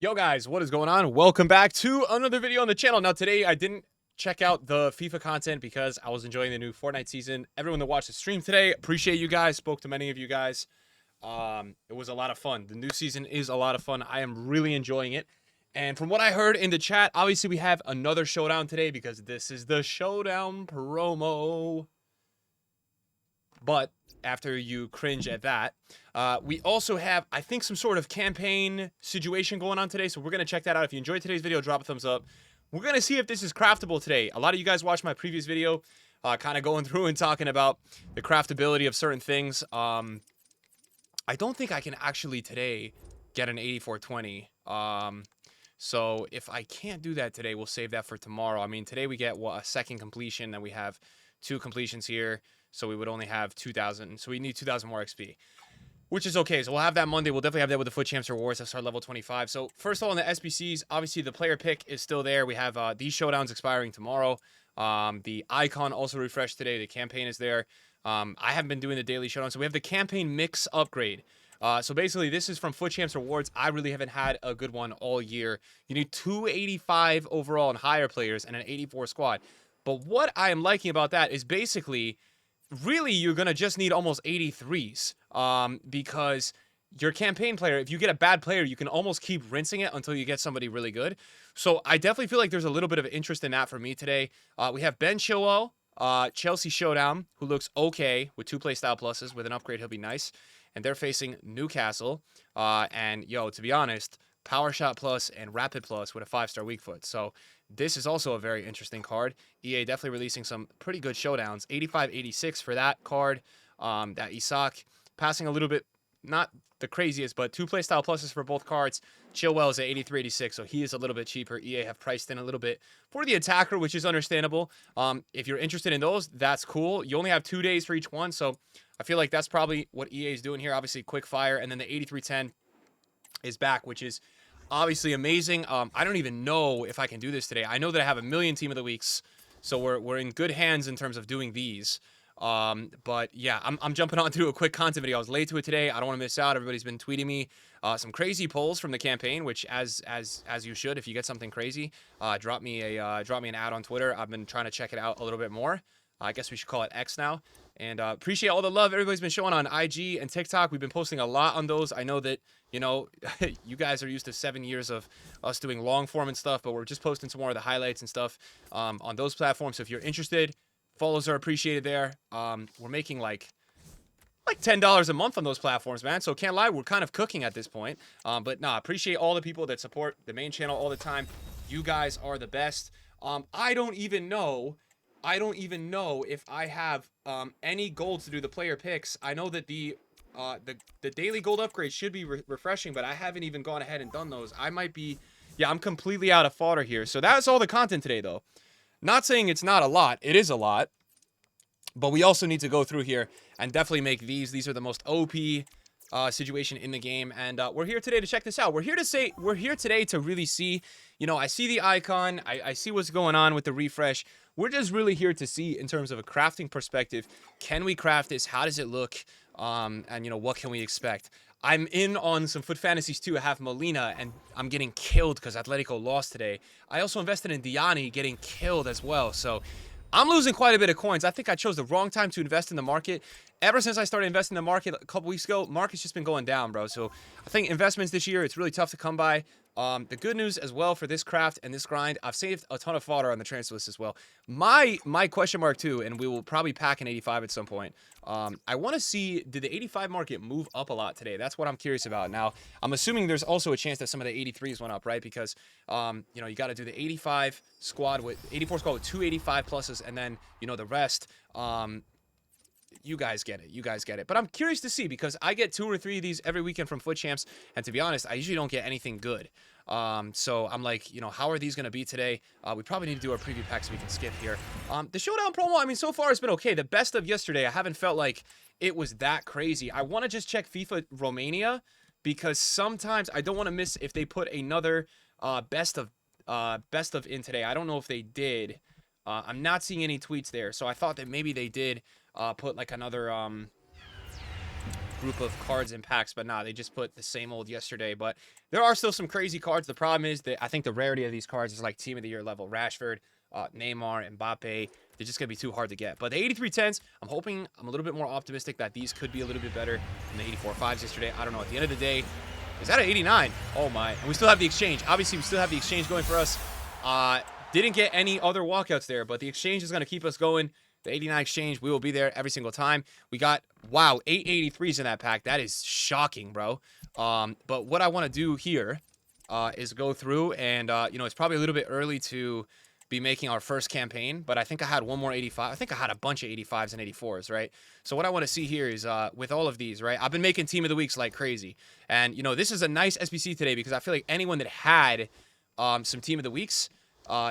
Yo guys, what is going on? Welcome back to another video on the channel. Now today I didn't check out the FIFA content because I was enjoying the new Fortnite season. Everyone that watched the stream today, appreciate you guys. Spoke to many of you guys. It was a lot of fun. The new season is a lot of fun. I am really enjoying it. And from what I heard in the chat, obviously we have another showdown today because this is the showdown promo. But after you cringe at that, we also have, I think, some sort of campaign situation going on today. So we're going to check that out. If you enjoyed today's video, drop a thumbs up. We're going to see if this is craftable today. A lot of you guys watched my previous video, kind of going through and talking about the craftability of certain things. I don't think I can actually today get an 8420. So if I can't do that today, we'll save that for tomorrow. I mean, today we get a second completion, and we have 2 completions here. So we would only have 2,000. So we need 2,000 more XP, which is okay. So we'll have that Monday. We'll definitely have that with the Foot Champs rewards. That's our level 25. So first of all, in the SBCs, obviously the player pick is still there. We have these showdowns expiring tomorrow. The icon also refreshed today. The campaign is there. I haven't been doing the daily showdown. So we have the campaign mix upgrade. So basically, this is from Foot Champs rewards. I really haven't had a good one all year. You need 285 overall and higher players and an 84 squad. But what I am liking about that is basically, really, you're going to just need almost 83s because your campaign player, if you get a bad player, you can almost keep rinsing it until you get somebody really good. So I definitely feel like there's a little bit of interest in that for me today. We have Ben Chilwell, Chelsea Showdown, who looks okay with 2 playstyle pluses. With an upgrade, he'll be nice. And they're facing Newcastle. And, yo, to be honest, Power Shot Plus and Rapid Plus with a 5-star weak foot. So this is also a very interesting card. EA definitely releasing some pretty good showdowns. 85-86 for that card. That Isak passing a little bit, not the craziest, but 2 playstyle pluses for both cards. Chilwell is at 83-86, so he is a little bit cheaper. EA have priced in a little bit for the attacker, which is understandable. If you're interested in those, that's cool. You only have 2 days for each one, so I feel like that's probably what EA is doing here. Obviously, quick fire, and then the 83-10 is back, which is obviously amazing. I don't even know if I can do this today. I know that I have a million team of the weeks, so we're in good hands in terms of doing these. But yeah, I'm jumping on to do a quick content video. I was late to it today. I don't want to miss out. Everybody's been tweeting me some crazy polls from the campaign, which as you should. If you get something crazy, drop me an ad on Twitter. I've been trying to check it out a little bit more. I guess we should call it X now. And appreciate all the love everybody's been showing on IG and TikTok. We've been posting a lot on those. I know that, you know, you guys are used to 7 years of us doing long form and stuff, but we're just posting some more of the highlights and stuff on those platforms. So if you're interested, follows are appreciated there. We're making like $10 a month on those platforms, man. So can't lie, we're kind of cooking at this point. But nah, appreciate all the people that support the main channel all the time. You guys are the best. I don't even know if I have any gold to do the player picks. I know that the daily gold upgrade should be refreshing, but I haven't even gone ahead and done those. I might be, yeah, I'm completely out of fodder here. So that's all the content today, though. Not saying it's not a lot. It is a lot. But we also need to go through here and definitely make these. These are the most OP situation in the game, and we're here today to check this out. We're here today to really see, you know, I see the icon, I see what's going on with the refresh. We're just really here to see, in terms of a crafting perspective, can we craft this? How does it look? And you know, what can we expect? I'm in on some Foot Fantasies too. I have Molina, and I'm getting killed because Atletico lost today. I also invested in Diani, getting killed as well. So I'm losing quite a bit of coins. I think I chose the wrong time to invest in the market. Ever since I started investing in the market a couple weeks ago, market's just been going down, bro. So I think investments this year, it's really tough to come by. The good news as well for this craft and this grind, I've saved a ton of fodder on the transfer list as well. My question mark too, and we will probably pack an 85 at some point. I want to see, did the 85 market move up a lot today? That's what I'm curious about. Now, I'm assuming there's also a chance that some of the 83s went up, right? Because, you know, you got to do the 85 squad with 84 squad with 285 pluses, and then, you know, the rest. You guys get it. You guys get it. But I'm curious to see, because I get 2 or 3 of these every weekend from Foot Champs, and to be honest, I usually don't get anything good. So I'm like, you know, how are these going to be today? We probably need to do our preview pack so we can skip here. The Showdown promo, I mean, so far it's been okay. The best of yesterday, I haven't felt like it was that crazy. I want to just check FIFA Romania, because sometimes I don't want to miss if they put another best of in today. I don't know if they did. I'm not seeing any tweets there, so I thought that maybe they did put like another group of cards and packs, but nah, they just put the same old yesterday. But there are still some crazy cards. The problem is that I think the rarity of these cards is like Team of the Year level. Rashford, Neymar, Mbappe, they're just going to be too hard to get. But the 83-10s, I'm a little bit more optimistic that these could be a little bit better than the 84-5s yesterday. I don't know. At the end of the day, is that an 89? Oh, my. And we still have the exchange. Obviously, we still have the exchange going for us. Didn't get any other walkouts there, but the exchange is going to keep us going. The 89 exchange, we will be there every single time. We got, wow, 8 83s in that pack. That is shocking, bro. But what I want to do here is go through and, you know, it's probably a little bit early to be making our first campaign, but I think I had one more 85. I think I had a bunch of 85s and 84s, right? So what I want to see here is with all of these, right? I've been making Team of the Weeks like crazy. And, you know, this is a nice SBC today because I feel like anyone that had some Team of the Weeks,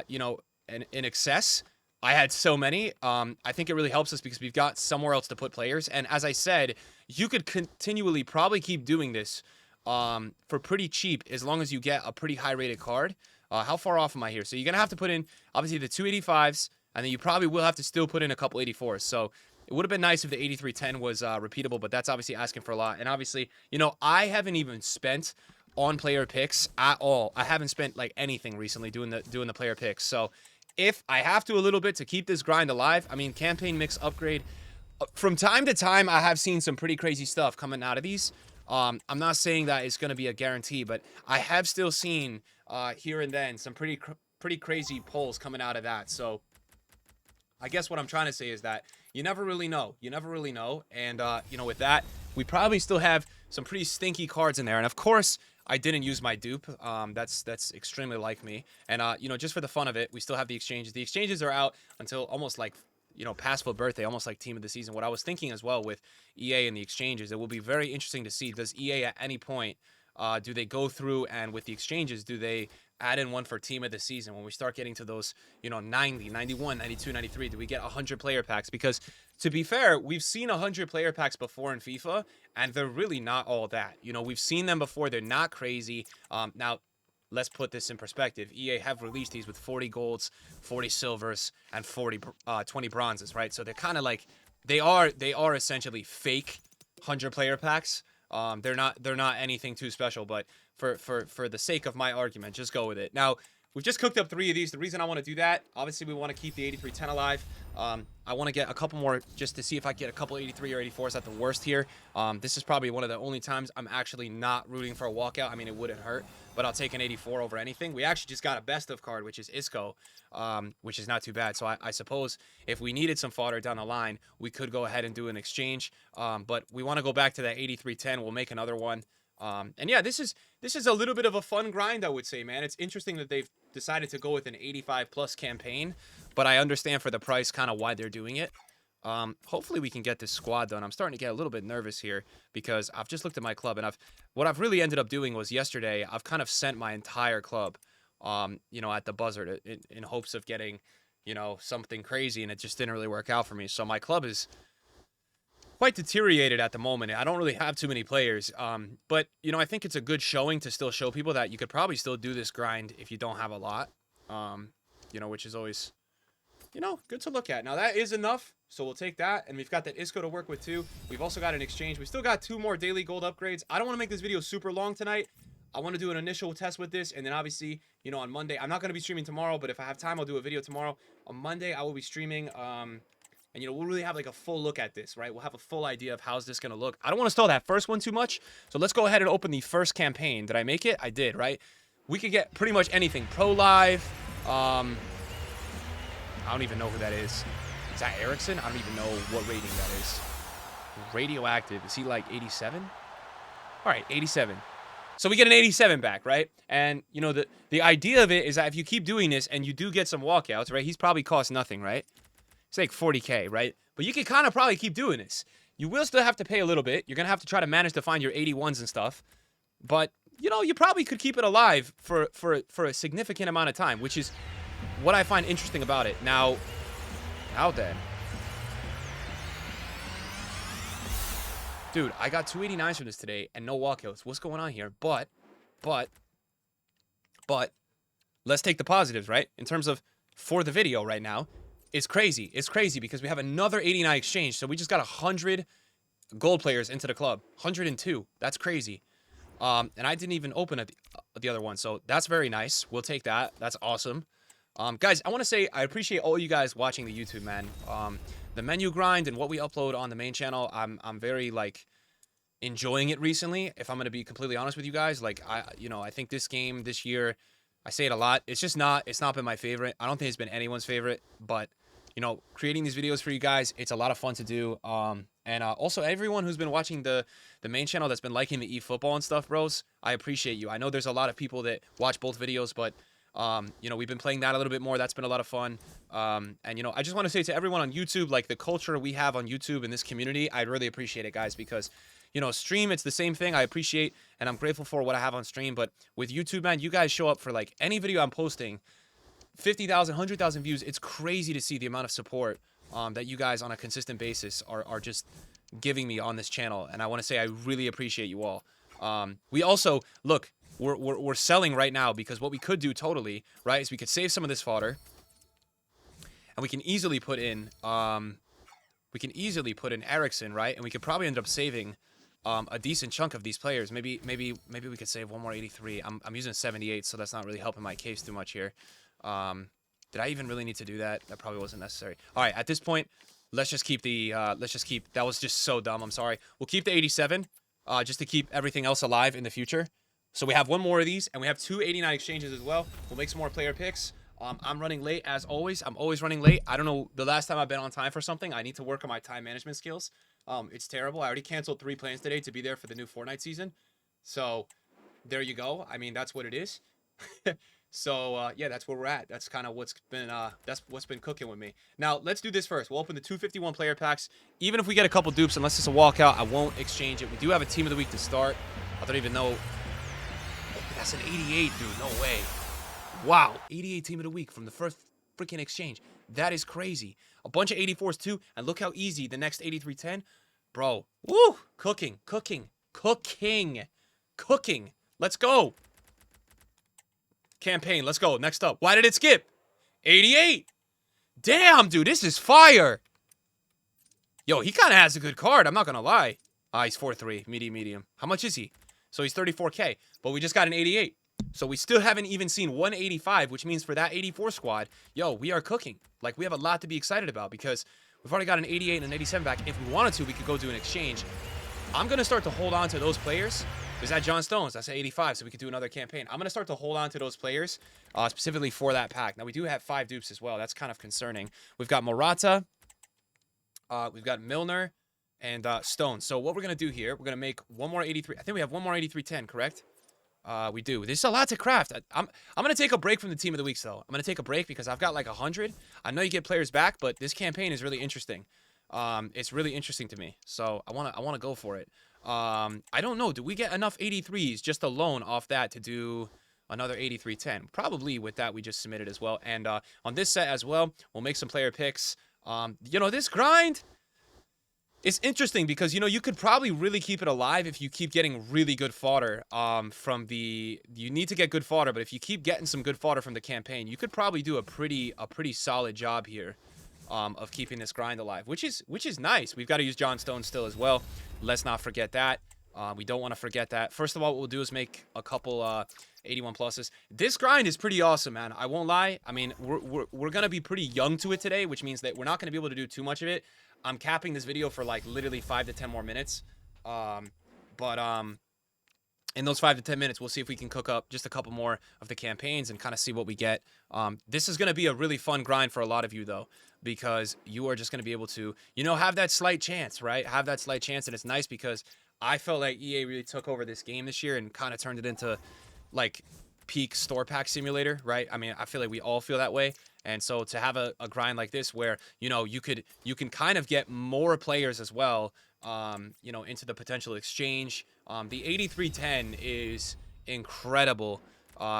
you know, in excess, I had so many. I think it really helps us because we've got somewhere else to put players. And as I said, you could continually probably keep doing this for pretty cheap as long as you get a pretty high-rated card. How far off am I here? So you're going to have to put in, obviously, the 2 85s, and then you probably will have to still put in a couple 84s. So it would have been nice if the 83-10 was repeatable, but that's obviously asking for a lot. And obviously, you know, I haven't even spent on player picks at all. I haven't spent, like, anything recently doing the player picks. So if I have to a little bit to keep this grind alive, I mean, campaign mix upgrade. From time to time, I have seen some pretty crazy stuff coming out of these. I'm not saying that it's going to be a guarantee, but I have still seen here and then some pretty crazy pulls coming out of that. So I guess what I'm trying to say is that you never really know. You never really know. And, you know, with that, we probably still have some pretty stinky cards in there. And, of course, I didn't use my dupe. That's extremely like me. And, you know, just for the fun of it, we still have the exchanges. The exchanges are out until almost like, you know, past full birthday, almost like Team of the Season. What I was thinking as well with EA and the exchanges, it will be very interesting to see, does EA at any point, do they go through and with the exchanges, do they add in one for Team of the Season when we start getting to those, you know, 90, 91, 92, 93? Do we get 100 player packs? Because to be fair, we've seen 100 player packs before in FIFA, and they're really not all that. You know, we've seen them before. They're not crazy. Now, let's put this in perspective. EA have released these with 40 golds, 40 silvers, and 20 bronzes, right? So they're kind of like, they are essentially fake 100 player packs. They're not anything too special, but for the sake of my argument, just go with it. Now, we've just cooked up 3 of these. The reason I want to do that, obviously, we want to keep the 83-10 alive. I want to get a couple more just to see if I get a couple 83 or 84s at the worst here. This is probably one of the only times I'm actually not rooting for a walkout. I mean, it wouldn't hurt, but I'll take an 84 over anything. We actually just got a best of card, which is Isco, which is not too bad. So I suppose if we needed some fodder down the line, we could go ahead and do an exchange. But we want to go back to that 83-10. We'll make another one. And yeah, this is a little bit of a fun grind, I would say, man. It's interesting that they've decided to go with an 85+ campaign, but I understand for the price kind of why they're doing it. Hopefully we can get this squad done. I'm starting to get a little bit nervous here because I've just looked at my club, and what I've really ended up doing was yesterday I've kind of sent my entire club, you know, at the buzzer in hopes of getting, you know, something crazy, and it just didn't really work out for me. So my club is quite deteriorated at the moment. I don't really have too many players, but you know, I think it's a good showing to still show people that you could probably still do this grind if you don't have a lot, you know, which is always, you know, good to look at. Now that is enough, so we'll take that, and we've got that Isco to work with too. We've also got an exchange. We still got 2 more daily gold upgrades. I don't want to make this video super long tonight. I want to do an initial test with this, and then obviously, you know, on Monday, I'm not going to be streaming tomorrow, but if I have time, I'll do a video tomorrow. On Monday, I will be streaming, and, you know, we'll really have, like, a full look at this, right? We'll have a full idea of how's this going to look. I don't want to stall that first one too much, so let's go ahead and open the first campaign. Did I make it? I did, right? We could get pretty much anything. Pro Live. I don't even know who that is. Is that Ericsson? I don't even know what rating that is. Radioactive. Is he, like, 87? All right, 87. So we get an 87 back, right? And, you know, the idea of it is that if you keep doing this and you do get some walkouts, right? He's probably cost nothing, right? It's like 40K, right? But you can kind of probably keep doing this. You will still have to pay a little bit. You're going to have to try to manage to find your 81s and stuff. But, you know, you probably could keep it alive for a significant amount of time, which is what I find interesting about it. Now then. Dude, I got 289s from this today and no walkouts. What's going on here? But, let's take the positives, right? In terms of, for the video right now, it's crazy. It's crazy because we have another 89 exchange. So we just got 100 gold players into the club. 102. That's crazy. And I didn't even open the other one, so that's very nice. We'll take that. That's awesome. Guys, I want to say I appreciate all you guys watching the YouTube, man. The menu grind and what we upload on the main channel, I'm very, like, enjoying it recently, if I'm going to be completely honest with you guys. Like, I think this game this year, I say it a lot, it's not been my favorite. I don't think it's been anyone's favorite, but, creating these videos for you guys, it's a lot of fun to do. And also everyone who's been watching the main channel that's been liking the eFootball and stuff, bros, I appreciate you. I know there's a lot of people that watch both videos, but we've been playing that a little bit more. That's been a lot of fun. And I just want to say to everyone on YouTube, like, the culture we have on YouTube in this community, I really appreciate it, guys, because stream, it's the same thing. I appreciate and I'm grateful for what I have on stream, but with YouTube, man, you guys show up for, like, any video I'm posting, 50,000, 100,000 views. It's crazy to see the amount of support that you guys on a consistent basis are just giving me on this channel, and I want to say I really appreciate you all. We also, look, we're selling right now, because what we could do totally, right, is we could save some of this fodder, and we can easily put in Ericsson, right, and we could probably end up saving a decent chunk of these players. Maybe we could save one more 83. I'm using 78, so that's not really helping my case too much here. Did I even really need to do that? That probably wasn't necessary. All right, at this point, let's just keep that was just so dumb. I'm sorry. We'll keep the 87, just to keep everything else alive in the future. So we have one more of these, and we have 2 89 exchanges as well. We'll make some more player picks. I'm running late as always. I'm always running late. I don't know the last time I've been on time for something. I need to work on my time management skills. It's terrible. I already canceled 3 plans today to be there for the new FORTNITE season. So there you go. I mean, that's what it is. So yeah, that's where we're at. That's kind of what's been cooking with me. Now let's do this first. We'll open the 251 player packs. Even if we get a couple dupes, unless it's a walkout, I won't exchange it. We do have a team of the week to start. I don't even know. That's an 88, dude. No way. Wow, 88 team of the week from the first freaking exchange. That is crazy. A bunch of 84s too, and look how easy the next 8310. Bro, woo, cooking. Let's go. Campaign, let's go. Next up. Why did it skip? 88. Damn, dude, this is fire. Yo, he kind of has a good card. I'm not going to lie. He's 4-3, medium. How much is he? So he's 34K, but we just got an 88. So we still haven't even seen 185, which means for that 84 squad, yo, we are cooking. Like, we have a lot to be excited about, because we've already got an 88 and an 87 back. If we wanted to, we could go do an exchange. I'm going to start to hold on to those players. Is that John Stones? That's an 85, so we could do another campaign. I'm going to start to hold on to those players, specifically for that pack. Now, we do have 5 dupes as well. That's kind of concerning. We've got Morata. We've got Milner and Stones. So what we're going to do here, we're going to make one more 83. I think we have one more 8310, correct? We do. There's a lot to craft. I'm going to take a break from the team of the weeks, though. I'm going to take a break because I've got like 100. I know you get players back, but this campaign is really interesting. It's really interesting to me. So I want to go for it. I don't know. Do we get enough 83s just alone off that to do another 8310? Probably with that we just submitted as well. And on this set as well, we'll make some player picks. This grind, it's interesting because, you could probably really keep it alive if you keep getting really good fodder you need to get good fodder, but if you keep getting some good fodder from the campaign, you could probably do a pretty solid job here of keeping this grind alive, which is nice. We've got to use John Stone still as well. Let's not forget that. We don't want to forget that. First of all, what we'll do is make a couple 81 pluses. This grind is pretty awesome, man. I won't lie. I mean, we're going to be pretty young to it today, which means that we're not going to be able to do too much of it. I'm capping this video for like literally 5 to 10 more minutes. In those 5 to 10 minutes, we'll see if we can cook up just a couple more of the campaigns and kind of see what we get. This is going to be a really fun grind for a lot of you, though, because you are just going to be able to, have that slight chance, right? Have that slight chance, and it's nice because I felt like EA really took over this game this year and kind of turned it into, like, peak store pack simulator, right? I mean, I feel like we all feel that way. And so to have a grind like this where, you can kind of get more players as well, into the potential exchange. The 8310 is incredible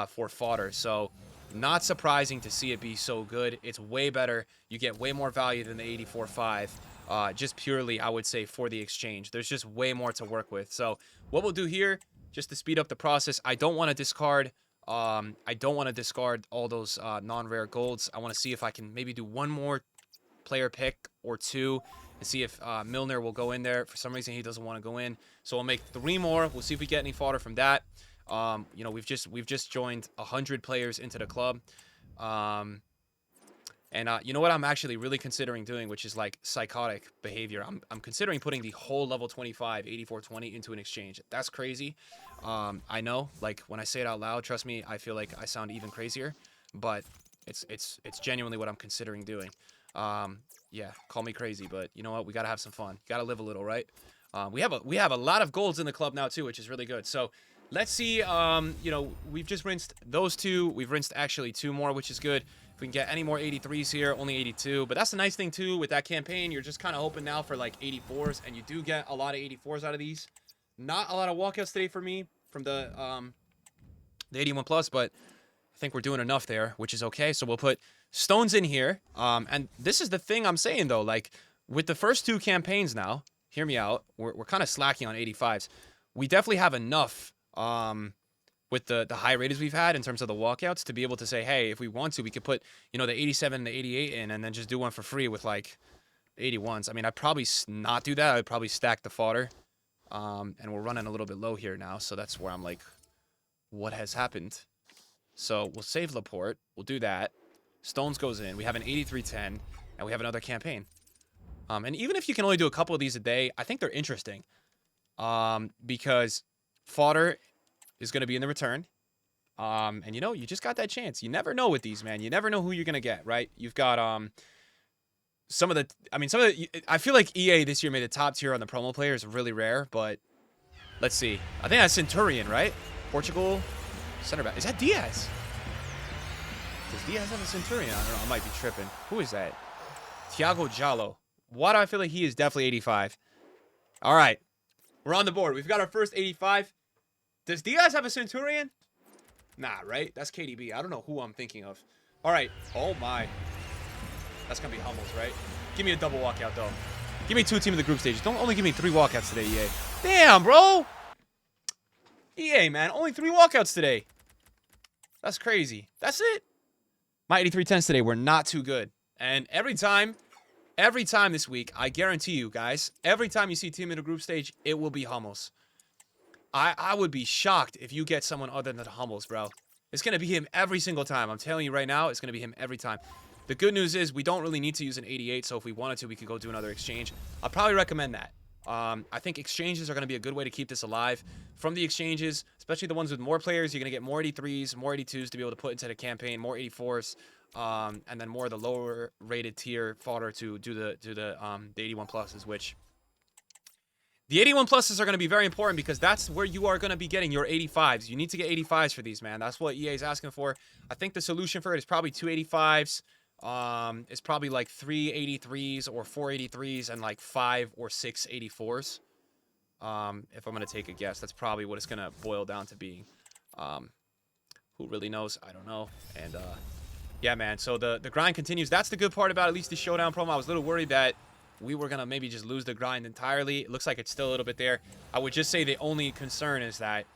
for fodder. So not surprising to see it be so good. It's way better. You get way more value than the 84.5. Just purely, I would say, for the exchange. There's just way more to work with. So what we'll do here, just to speed up the process, I don't want to discard all those non-rare golds. I want to see if I can maybe do one more player pick or two and see if Milner will go in there. For some reason, he doesn't want to go in. So we'll make 3 more. We'll see if we get any fodder from that. You know, we've just joined 100 players into the club. You know what I'm actually really considering doing, which is like psychotic behavior. I'm considering putting the whole level 25 8420 into an exchange. That's crazy. I know, like when I say it out loud, trust me, I feel like I sound even crazier, but it's genuinely what I'm considering doing. Yeah, call me crazy, but you know what? We gotta have some fun. Gotta live a little, right? We have a lot of golds in the club now too, which is really good. So let's see. You know, we've just rinsed those 2. We've rinsed actually 2 more, which is good. If we can get any more 83s here, only 82. But that's the nice thing too with that campaign. You're just kind of hoping now for like 84s, and you do get a lot of 84s out of these. Not a lot of walkouts today for me from the 81 plus, but I think we're doing enough there, which is okay. So we'll put Stones in here. And this is the thing I'm saying though, like with the first 2 campaigns now, hear me out. We're kind of slacking on 85s. We definitely have enough with the high ratings we've had in terms of the walkouts to be able to say, hey, if we want to, we could put, you know, the 87 and the 88 in and then just do one for free with like 81s. I mean, I'd probably not do that. I'd probably stack the fodder. And we're running a little bit low here now. So that's where I'm like, what has happened? So we'll save Laporte. We'll do that. Stones goes in. We have an 83-10 and we have another campaign. And even if you can only do a couple of these a day, I think they're interesting. Because fodder is going to be in the return. And you know, you just got that chance. You never know with these, man. You never know who you're going to get, right? You've got I feel like EA this year made the top tier on the promo players really rare, but let's see. I think that's Centurion, right? Portugal center back. Is that Diaz? Does Diaz have a Centurion? I don't know. I might be tripping. Who is that? Thiago Jallo. Why do I feel like he is definitely 85? All right. We're on the board. We've got our first 85. Does Diaz have a Centurion? Nah, right? That's KDB. I don't know who I'm thinking of. All right. Oh, my. That's going to be Hummels, right? Give me a double walkout, though. Give me 2 team of the group stages. Don't only give me 3 walkouts today, EA. Damn, bro. EA, man. Only 3 walkouts today. That's crazy. That's it. My 83-10s today were not too good. And every time this week, I guarantee you guys, every time you see team in a group stage, it will be Hummels. I would be shocked if you get someone other than Hummels, bro. It's going to be him every single time. I'm telling you right now, it's going to be him every time. The good news is we don't really need to use an 88, so if we wanted to, we could go do another exchange. I'd probably recommend that. I think exchanges are going to be a good way to keep this alive. From the exchanges, especially the ones with more players, you're going to get more 83s, more 82s to be able to put into the campaign, more 84s, and then more of the lower rated tier fodder to do the 81 pluses, which the 81 pluses are going to be very important because that's where you are going to be getting your 85s. You need to get 85s for these, man. That's what EA is asking for. I think the solution for it is probably 2 85s. It's probably like 3 83s or 4 83s and like 5 or 6 84s. If I'm going to take a guess, that's probably what it's going to boil down to being. Who really knows? I don't know. And, yeah, man. So the grind continues. That's the good part about at least the Showdown promo. I was a little worried that we were going to maybe just lose the grind entirely. It looks like it's still a little bit there. I would just say the only concern is that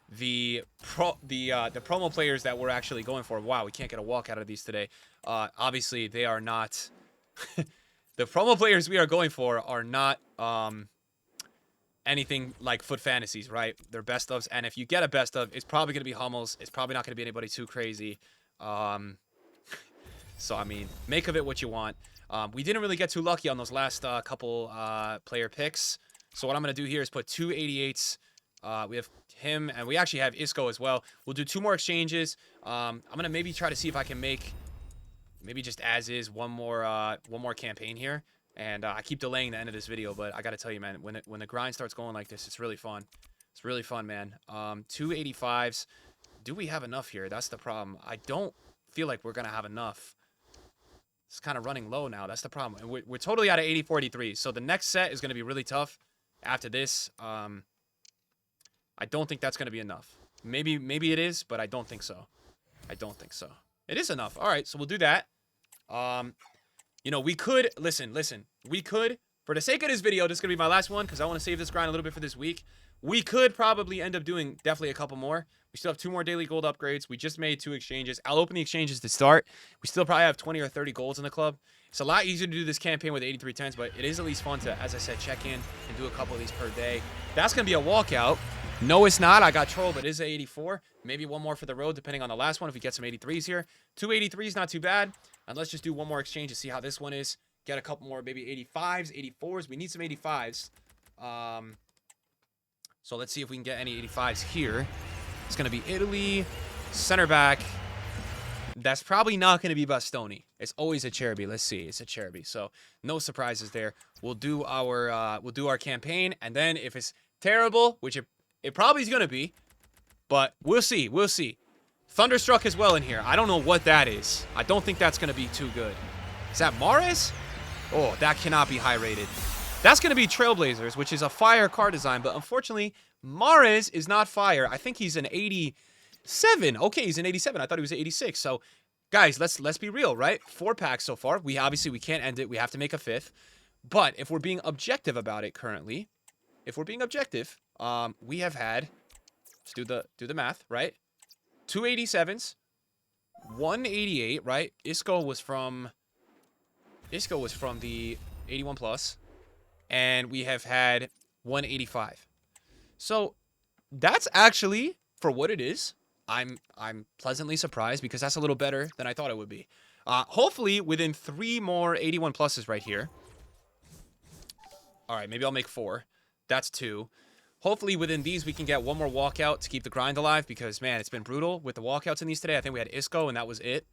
the promo players that we're actually going for, wow, we can't get a walk out of these today. Obviously, they are not... the promo players we are going for are not anything like Foot Fantasies, right? They're best ofs, and if you get a best of, it's probably going to be Hummels. It's probably not going to be anybody too crazy. So, I mean, make of it what you want. We didn't really get too lucky on those last couple player picks. So what I'm going to do here is put 2 88s. We have him, and we actually have Isco as well. We'll do 2 more exchanges. I'm going to maybe try to see if I can make, maybe just as is, one more campaign here. And I keep delaying the end of this video, but I got to tell you, man, when the grind starts going like this, it's really fun. It's really fun, man. 2 85s. Do we have enough here? That's the problem. I don't feel like we're going to have enough. It's kind of running low now. That's the problem. And we're totally out of 84, 83. So the next set is going to be really tough after this. I don't think that's going to be enough. Maybe it is, but I don't think so. I don't think so. It is enough. All right, so we'll do that. You know, we could... Listen. We could... For the sake of this video, this is going to be my last one because I want to save this grind a little bit for this week. We could probably end up doing definitely a couple more. We still have 2 more daily gold upgrades. We just made 2 exchanges. I'll open the exchanges to start. We still probably have 20 or 30 golds in the club. It's a lot easier to do this campaign with 83 10s, but it is at least fun to, as I said, check in and do a couple of these per day. That's going to be a walkout. No, it's not. I got trolled, but it is a 84. Maybe one more for the road, depending on the last one, if we get some 83s here. 2 83s, not too bad. And let's just do one more exchange to see how this one is. Get a couple more, maybe 85s, 84s. We need some 85s. So let's see if we can get any 85s here. It's going to be Italy, center back. That's probably not going to be Bastoni. It's always a Cherby. Let's see. It's a Cherby. So no surprises there. We'll do our campaign, and then if it's terrible, which it probably is going to be, but we'll see. We'll see. Thunderstruck as well in here. I don't know what that is. I don't think that's going to be too good. Is that Mares? Oh, that cannot be high rated. That's going to be Trailblazers, which is a fire car design, but unfortunately, Mares is not fire. I think he's an 87. Okay, he's an 87. I thought he was an 86. So, guys, let's be real, right? 4 packs so far. We can't end it. We have to make a 5th. But if we're being objective about it currently, we have had, let's do the math, right? 2 87s, 1 88, right? Isco was from the 81 plus. And we have had 185. So that's actually, for what it is, I'm pleasantly surprised because that's a little better than I thought it would be. Hopefully within 3 more 81 pluses right here. All right, maybe I'll make 4. That's 2. Hopefully within these we can get one more walkout to keep the grind alive because, man, it's been brutal with the walkouts in these today. I think we had Isco and that was it.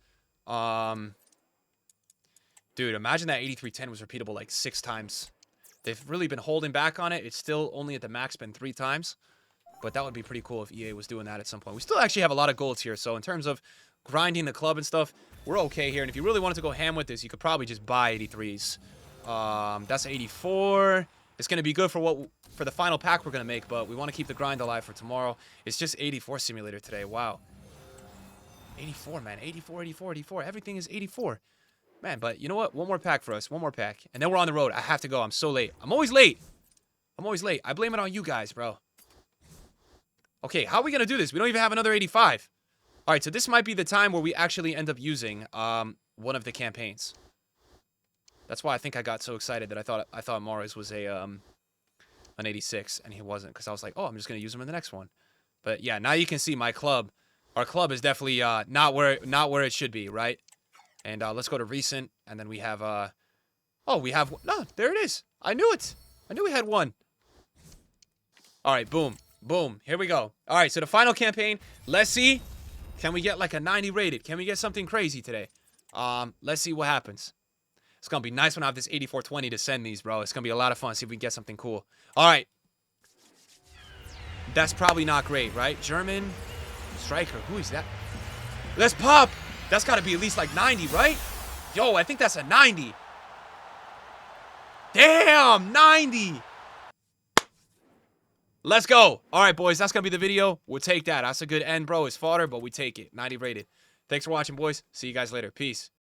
Dude, imagine that 8310 was repeatable like 6 times. They've really been holding back on it. It's still only at the max been 3 times. But that would be pretty cool if EA was doing that at some point. We still actually have a lot of golds here. So in terms of grinding the club and stuff, we're okay here. And if you really wanted to go ham with this, you could probably just buy 83s. That's 84. It's going to be good for the final pack we're going to make. But we want to keep the grind alive for tomorrow. It's just 84 simulator today. Wow. 84, man. 84, 84, 84. Everything is 84. Man, but you know what? One more pack for us. One more pack. And then we're on the road. I have to go. I'm so late. I'm always late. I blame it on you guys, bro. Okay, how are we going to do this? We don't even have another 85. All right, so this might be the time where we actually end up using one of the campaigns. That's why I think I got so excited that I thought Mares was an 86, and he wasn't. Because I was like, oh, I'm just going to use him in the next one. But yeah, now you can see my club. Our club is definitely not where it should be, right? And let's go to recent, and then we have, no, there it is. I knew it. I knew we had one. All right, boom, boom. Here we go. All right, so the final campaign. Let's see. Can we get like a 90 rated? Can we get something crazy today? Let's see what happens. It's going to be nice when I have this 8420 to send these, bro. It's going to be a lot of fun. See if we can get something cool. All right. That's probably not great, right? German striker. Who is that? Let's pop. That's got to be at least like 90, right? Yo, I think that's a 90. Damn, 90. Let's go. All right, boys, that's going to be the video. We'll take that. That's a good end, bro. It's fodder, but we take it. 90 rated. Thanks for watching, boys. See you guys later. Peace.